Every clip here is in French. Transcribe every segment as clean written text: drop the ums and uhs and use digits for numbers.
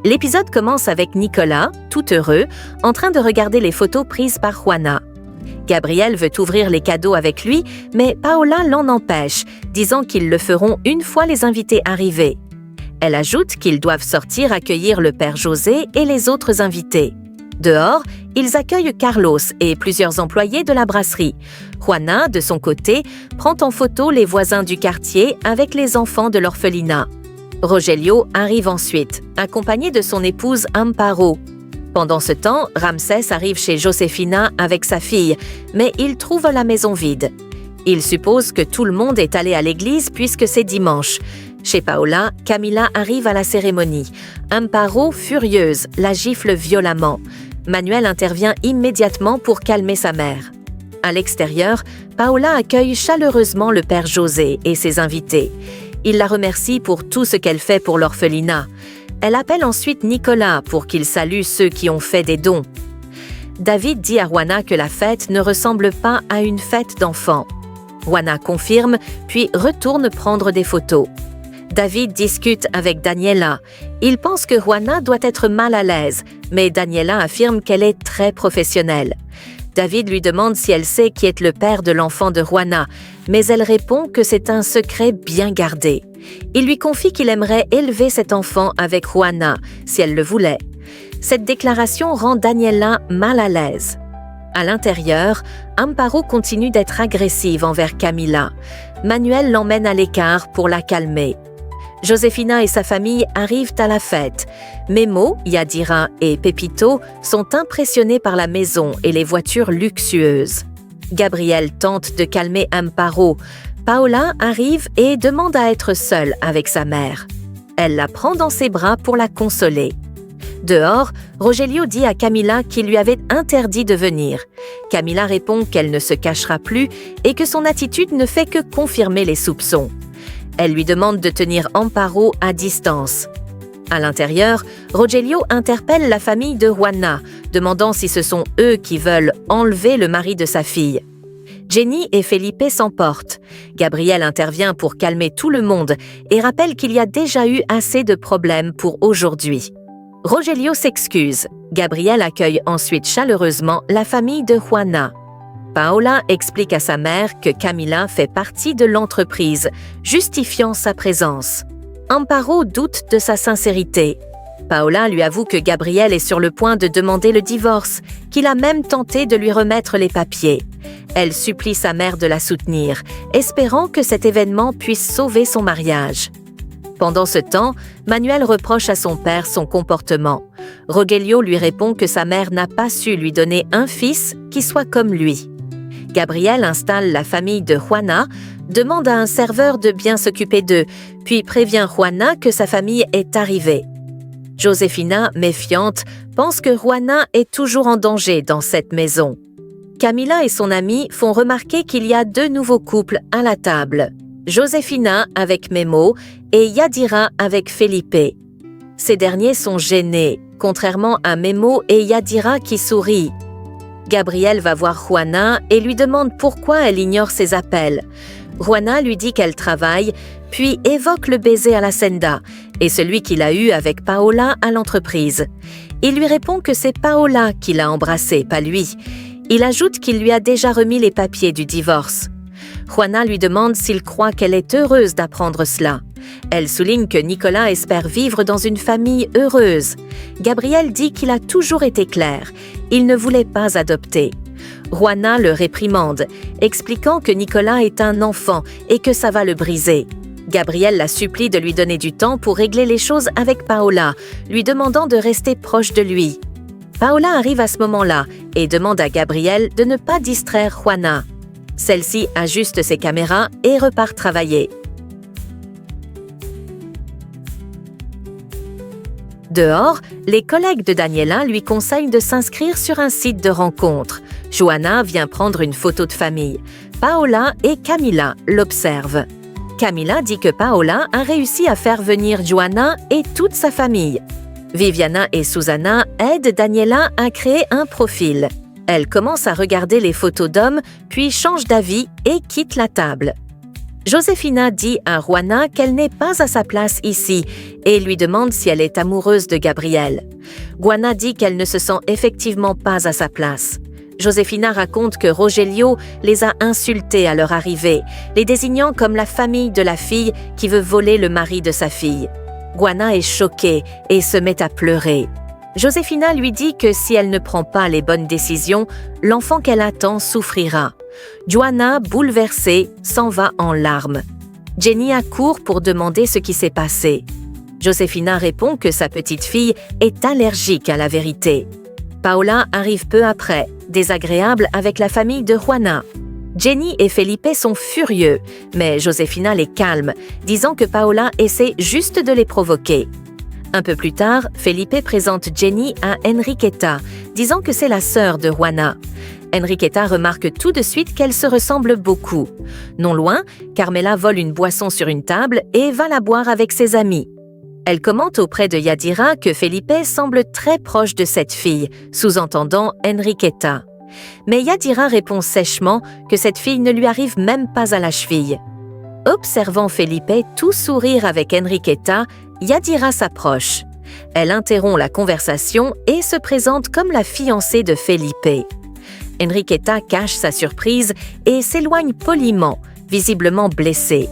L'épisode commence avec Nicolas, tout heureux, en train de regarder les photos prises par Juana. Gabriel veut ouvrir les cadeaux avec lui, mais Paola l'en empêche, disant qu'ils le feront une fois les invités arrivés. Elle ajoute qu'ils doivent sortir accueillir le père José et les autres invités. Dehors, ils accueillent Carlos et plusieurs employés de la brasserie. Juana, de son côté, prend en photo les voisins du quartier avec les enfants de l'orphelinat. Rogelio arrive ensuite, accompagné de son épouse Amparo. Pendant ce temps, Ramsès arrive chez Josefina avec sa fille, mais il trouve la maison vide. Il suppose que tout le monde est allé à l'église puisque c'est dimanche. Chez Paola, Camila arrive à la cérémonie. Amparo, furieuse, la gifle violemment. Manuel intervient immédiatement pour calmer sa mère. À l'extérieur, Paola accueille chaleureusement le père José et ses invités. Il la remercie pour tout ce qu'elle fait pour l'orphelinat. Elle appelle ensuite Nicolas pour qu'il salue ceux qui ont fait des dons. David dit à Juana que la fête ne ressemble pas à une fête d'enfants. Juana confirme, puis retourne prendre des photos. David discute avec Daniela. Il pense que Juana doit être mal à l'aise, mais Daniela affirme qu'elle est très professionnelle. David lui demande si elle sait qui est le père de l'enfant de Juana, mais elle répond que c'est un secret bien gardé. Il lui confie qu'il aimerait élever cet enfant avec Juana, si elle le voulait. Cette déclaration rend Daniela mal à l'aise. À l'intérieur, Amparo continue d'être agressive envers Camila. Manuel l'emmène à l'écart pour la calmer. Josefina et sa famille arrivent à la fête. Memo, Yadira et Pepito sont impressionnés par la maison et les voitures luxueuses. Gabriel tente de calmer Amparo. Paola arrive et demande à être seule avec sa mère. Elle la prend dans ses bras pour la consoler. Dehors, Rogelio dit à Camila qu'il lui avait interdit de venir. Camila répond qu'elle ne se cachera plus et que son attitude ne fait que confirmer les soupçons. Elle lui demande de tenir Amparo à distance. À l'intérieur, Rogelio interpelle la famille de Juana, demandant si ce sont eux qui veulent enlever le mari de sa fille. Jenny et Felipe s'emportent. Gabriel intervient pour calmer tout le monde et rappelle qu'il y a déjà eu assez de problèmes pour aujourd'hui. Rogelio s'excuse. Gabriel accueille ensuite chaleureusement la famille de Juana. Paola explique à sa mère que Camila fait partie de l'entreprise, justifiant sa présence. Amparo doute de sa sincérité. Paola lui avoue que Gabriel est sur le point de demander le divorce, qu'il a même tenté de lui remettre les papiers. Elle supplie sa mère de la soutenir, espérant que cet événement puisse sauver son mariage. Pendant ce temps, Manuel reproche à son père son comportement. Rogelio lui répond que sa mère n'a pas su lui donner un fils qui soit comme lui. Gabriel installe la famille de Juana, demande à un serveur de bien s'occuper d'eux, puis prévient Juana que sa famille est arrivée. Josefina, méfiante, pense que Juana est toujours en danger dans cette maison. Camila et son amie font remarquer qu'il y a 2 nouveaux couples à la table. Josefina avec Memo et Yadira avec Felipe. Ces derniers sont gênés, contrairement à Memo et Yadira qui sourient. Gabriel va voir Juana et lui demande pourquoi elle ignore ses appels. Juana lui dit qu'elle travaille, puis évoque le baiser à la senda et celui qu'il a eu avec Paola à l'entreprise. Il lui répond que c'est Paola qui l'a embrassé, pas lui. Il ajoute qu'il lui a déjà remis les papiers du divorce. Juana lui demande s'il croit qu'elle est heureuse d'apprendre cela. Elle souligne que Nicolas espère vivre dans une famille heureuse. Gabriel dit qu'il a toujours été clair. Il ne voulait pas adopter. Juana le réprimande, expliquant que Nicolas est un enfant et que ça va le briser. Gabriel la supplie de lui donner du temps pour régler les choses avec Paola, lui demandant de rester proche de lui. Paola arrive à ce moment-là et demande à Gabriel de ne pas distraire Juana. Celle-ci ajuste ses caméras et repart travailler. Dehors, les collègues de Daniela lui conseillent de s'inscrire sur un site de rencontre. Johanna vient prendre une photo de famille. Paola et Camila l'observent. Camila dit que Paola a réussi à faire venir Johanna et toute sa famille. Viviana et Susanna aident Daniela à créer un profil. Elle commence à regarder les photos d'hommes, puis change d'avis et quitte la table. Josefina dit à Juana qu'elle n'est pas à sa place ici et lui demande si elle est amoureuse de Gabriel. Juana dit qu'elle ne se sent effectivement pas à sa place. Josefina raconte que Rogelio les a insultés à leur arrivée, les désignant comme la famille de la fille qui veut voler le mari de sa fille. Juana est choquée et se met à pleurer. Josefina lui dit que si elle ne prend pas les bonnes décisions, l'enfant qu'elle attend souffrira. Juana, bouleversée, s'en va en larmes. Jenny accourt pour demander ce qui s'est passé. Josefina répond que sa petite fille est allergique à la vérité. Paola arrive peu après, désagréable avec la famille de Juana. Jenny et Felipe sont furieux, mais Josefina les calme, disant que Paola essaie juste de les provoquer. Un peu plus tard, Felipe présente Jenny à Enriqueta, disant que c'est la sœur de Juana. Enriqueta remarque tout de suite qu'elle se ressemble beaucoup. Non loin, Carmela vole une boisson sur une table et va la boire avec ses amis. Elle commente auprès de Yadira que Felipe semble très proche de cette fille, sous-entendant Enriqueta. Mais Yadira répond sèchement que cette fille ne lui arrive même pas à la cheville. Observant Felipe tout sourire avec Enriqueta, Yadira s'approche. Elle interrompt la conversation et se présente comme la fiancée de Felipe. Enriqueta cache sa surprise et s'éloigne poliment, visiblement blessée.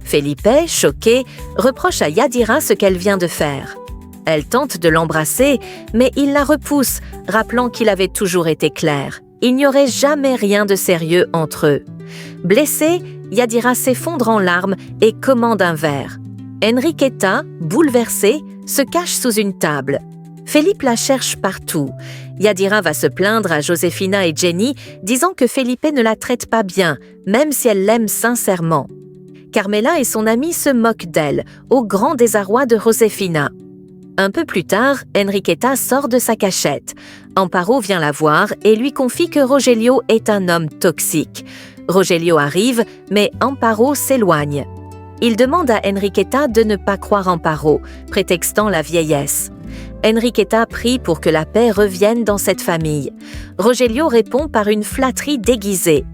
Felipe, choqué, reproche à Yadira ce qu'elle vient de faire. Elle tente de l'embrasser, mais il la repousse, rappelant qu'il avait toujours été clair. Il n'y aurait jamais rien de sérieux entre eux. Blessée, Yadira s'effondre en larmes et commande un verre. Enriqueta, bouleversée, se cache sous une table. Felipe la cherche partout. Yadira va se plaindre à Josefina et Jenny, disant que Felipe ne la traite pas bien, même si elle l'aime sincèrement. Carmela et son amie se moquent d'elle, au grand désarroi de Josefina. Un peu plus tard, Enriqueta sort de sa cachette. Amparo vient la voir et lui confie que Rogelio est un homme toxique. Rogelio arrive, mais Amparo s'éloigne. Il demande à Enriqueta de ne pas croire Amparo, prétextant la vieillesse. Enriqueta prie pour que la paix revienne dans cette famille. Rogelio répond par une flatterie déguisée.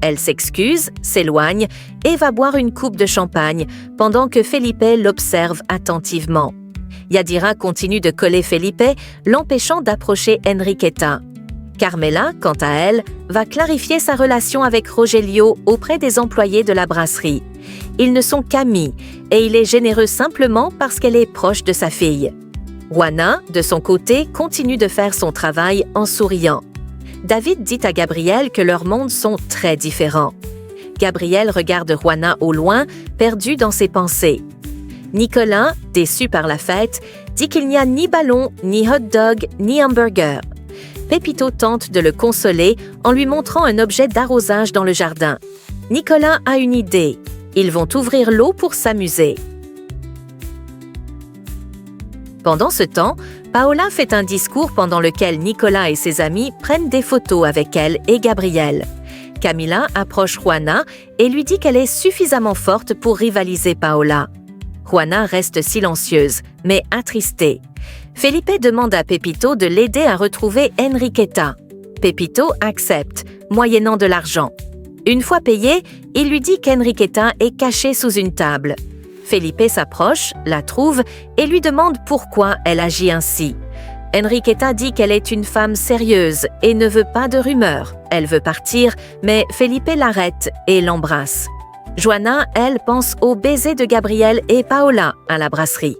Elle s'excuse, s'éloigne et va boire une coupe de champagne, pendant que Felipe l'observe attentivement. Yadira continue de coller Felipe, l'empêchant d'approcher Enriqueta. Carmela, quant à elle, va clarifier sa relation avec Rogelio auprès des employés de la brasserie. Ils ne sont qu'amis et il est généreux simplement parce qu'elle est proche de sa fille. Juana, de son côté, continue de faire son travail en souriant. David dit à Gabriel que leurs mondes sont très différents. Gabriel regarde Juana au loin, perdu dans ses pensées. Nicolas, déçu par la fête, dit qu'il n'y a ni ballon, ni hot dog, ni hamburger. Pepito tente de le consoler en lui montrant un objet d'arrosage dans le jardin. Nicolas a une idée. Ils vont ouvrir l'eau pour s'amuser. Pendant ce temps, Paola fait un discours pendant lequel Nicolas et ses amis prennent des photos avec elle et Gabriel. Camila approche Juana et lui dit qu'elle est suffisamment forte pour rivaliser Paola. Juana reste silencieuse, mais attristée. Felipe demande à Pepito de l'aider à retrouver Enriqueta. Pepito accepte, moyennant de l'argent. Une fois payé, il lui dit qu'Enriqueta est cachée sous une table. Felipe s'approche, la trouve et lui demande pourquoi elle agit ainsi. Enriqueta dit qu'elle est une femme sérieuse et ne veut pas de rumeurs. Elle veut partir, mais Felipe l'arrête et l'embrasse. Juana, elle, pense au baiser de Gabriel et Paola à la brasserie.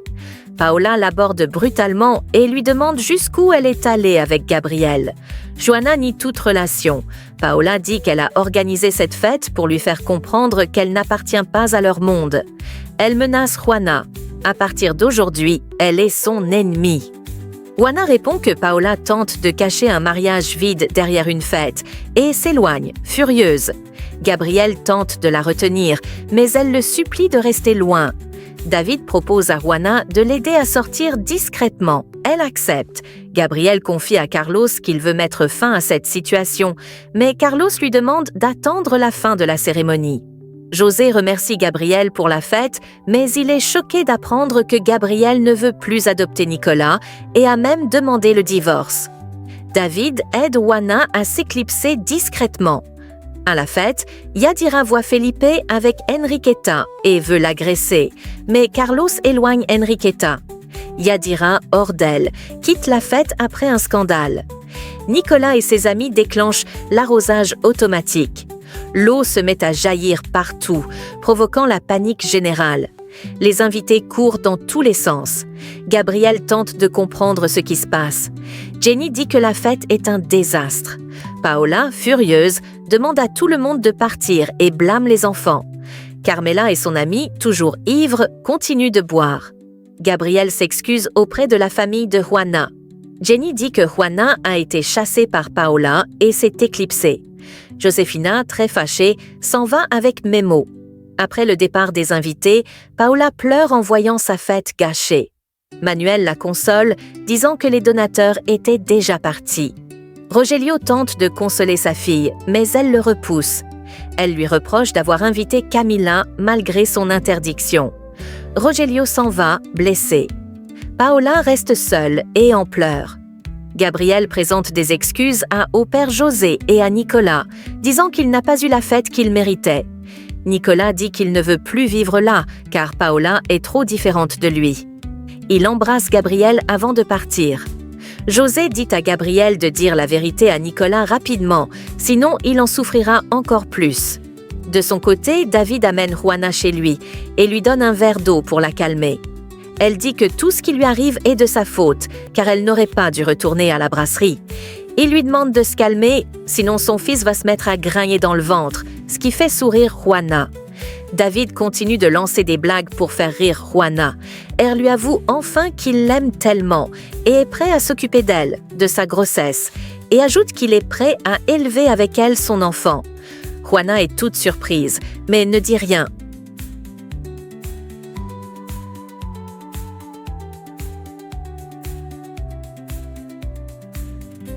Paola l'aborde brutalement et lui demande jusqu'où elle est allée avec Gabriel. Juana nie toute relation. Paola dit qu'elle a organisé cette fête pour lui faire comprendre qu'elle n'appartient pas à leur monde. Elle menace Juana. À partir d'aujourd'hui, elle est son ennemie. Juana répond que Paola tente de cacher un mariage vide derrière une fête et s'éloigne, furieuse. Gabriel tente de la retenir, mais elle le supplie de rester loin. David propose à Juana de l'aider à sortir discrètement. Elle accepte. Gabriel confie à Carlos qu'il veut mettre fin à cette situation, mais Carlos lui demande d'attendre la fin de la cérémonie. José remercie Gabriel pour la fête, mais il est choqué d'apprendre que Gabriel ne veut plus adopter Nicolas et a même demandé le divorce. David aide Juana à s'éclipser discrètement. À la fête, Yadira voit Felipe avec Enriqueta et veut l'agresser, mais Carlos éloigne Enriqueta. Yadira, hors d'elle, quitte la fête après un scandale. Nicolas et ses amis déclenchent l'arrosage automatique. L'eau se met à jaillir partout, provoquant la panique générale. Les invités courent dans tous les sens. Gabriel tente de comprendre ce qui se passe. Jenny dit que la fête est un désastre. Paola, furieuse, demande à tout le monde de partir et blâme les enfants. Carmela et son amie, toujours ivres, continuent de boire. Gabriel s'excuse auprès de la famille de Juana. Jenny dit que Juana a été chassée par Paola et s'est éclipsée. Josefina, très fâchée, s'en va avec Memo. Après le départ des invités, Paola pleure en voyant sa fête gâchée. Manuel la console, disant que les donateurs étaient déjà partis. Rogelio tente de consoler sa fille, mais elle le repousse. Elle lui reproche d'avoir invité Camila malgré son interdiction. Rogelio s'en va, blessé. Paola reste seule et en pleurs. Gabriel présente des excuses au père José et à Nicolas, disant qu'il n'a pas eu la fête qu'il méritait. Nicolas dit qu'il ne veut plus vivre là, car Paola est trop différente de lui. Il embrasse Gabriel avant de partir. José dit à Gabriel de dire la vérité à Nicolas rapidement, sinon il en souffrira encore plus. De son côté, David amène Juana chez lui et lui donne un verre d'eau pour la calmer. Elle dit que tout ce qui lui arrive est de sa faute, car elle n'aurait pas dû retourner à la brasserie. Il lui demande de se calmer, sinon son fils va se mettre à grogner dans le ventre, ce qui fait sourire Juana. David continue de lancer des blagues pour faire rire Juana. Elle lui avoue enfin qu'il l'aime tellement et est prêt à s'occuper d'elle, de sa grossesse, et ajoute qu'il est prêt à élever avec elle son enfant. Juana est toute surprise, mais ne dit rien